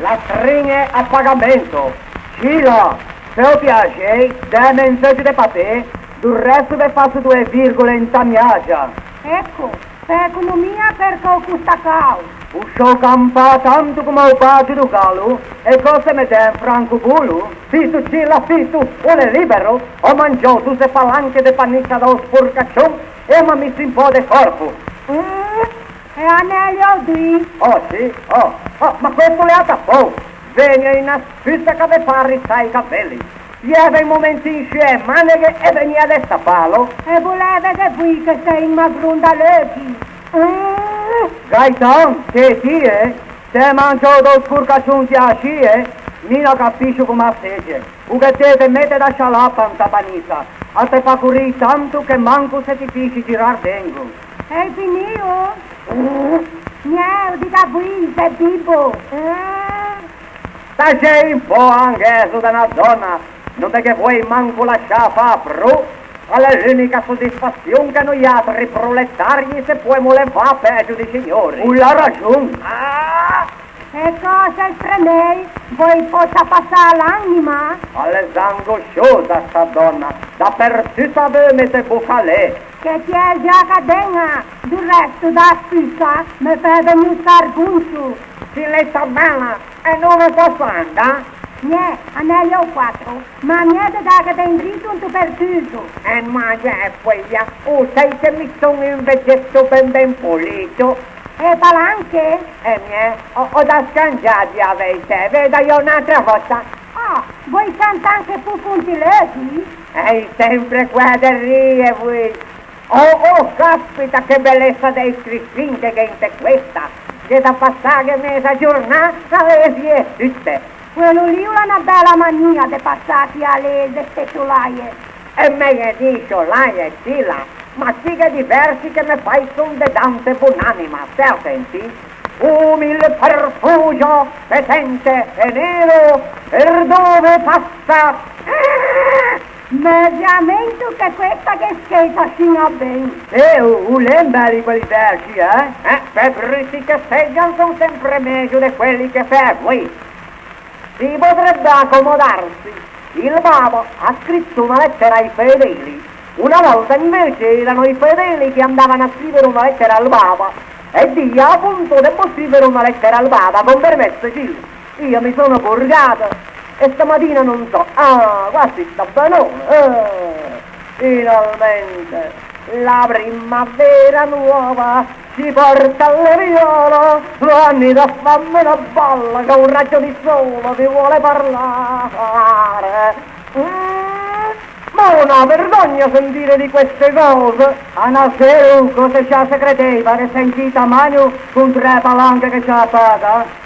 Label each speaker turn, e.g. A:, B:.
A: La stringe a pagamento. Scila, se ti piace, dai mensaggi di papè, del resto vi faccio 2 virgole in tamiagia.
B: Ecco, per economia perché ho questa causa.
A: Uscio campa tanto come ho pace do galo, e cosa mi dai franco bulo? Fitto Scila, fitto, un è libero, ho mangiato 2 palanche di panicca da sporcaccione e mi ha messo un po' di corpo.
B: E Anelio di?
A: Oh sì, ma questo le ha tappato. Venia in aspetta che vi fa rizare i capelli. Lieva i momenti insieme, maneghe e venia a stapparlo.
B: E voleva che voi che sei in magrunda lepi.
A: Gaitan, che ti è? Se mangiato scurcaccione di ascie, mi non capisco come assegge. U che te mette da scialappa in tapanisa. A te fa curire tanto che manco se ti pisci girar dentro.
B: E finito? Niente, dica voi, sei vivo.
A: Sta sei un po' anche su da una donna, non è che vuoi manco lasciare fa pro, alla l'unica soddisfazione che noi altri proletari se puoi fare peggio di signori. La ragione.
B: E cosa spremei? Voi possa passare l'anima?
A: Alle angosciosa sta donna, dappertutto avete bucalè.
B: Che ti è già cadenga, del resto da spicca, mi vedo un sarguncio.
A: Si lei sta bella e non è passata?
B: Niente, Anelio 4, ma niente da che ten dritto un tu per tutto.
A: E ma è quella, sai che mi sono un vecchietto ben pulito.
B: E palanche?
A: E ho da scangiarvi avete, vedo io un'altra volta.
B: Voi sente anche più puntigliosi?
A: Ehi, sempre quadrerie voi. Caspita che bellezza dei striscinte che in te questa. Che da passare mezza giornata le si è tutte.
B: Quello lì è una bella mania di passarsi alle spettolaie.
A: E me dico, lei è Sila, ma sì che diversi che mi fai son de dante buonanima, te senti? Umile perfugio, petente e nero, per dove passa?
B: Mediamento che questa che scherza fino a bene.
A: Lembra di quelli versi, per brutti che seggiano sono sempre meglio di quelli che fai voi. Si potrebbe accomodarsi. Il Papa ha scritto una lettera ai fedeli. Una volta invece erano i fedeli che andavano a scrivere una lettera al Papa. E Dio appunto devo scrivere una lettera al Papa, con permesso sì. Io mi sono purgato. E stamattina non so, quasi sta benone, finalmente la primavera nuova ci porta alle viola, anni da fammi una balla che un raggio di sole ti vuole parlare. Ma una vergogna sentire di queste cose, a nascere un cosa c'ha segreteva che sentita mano con 3 palanche che c'ha paga.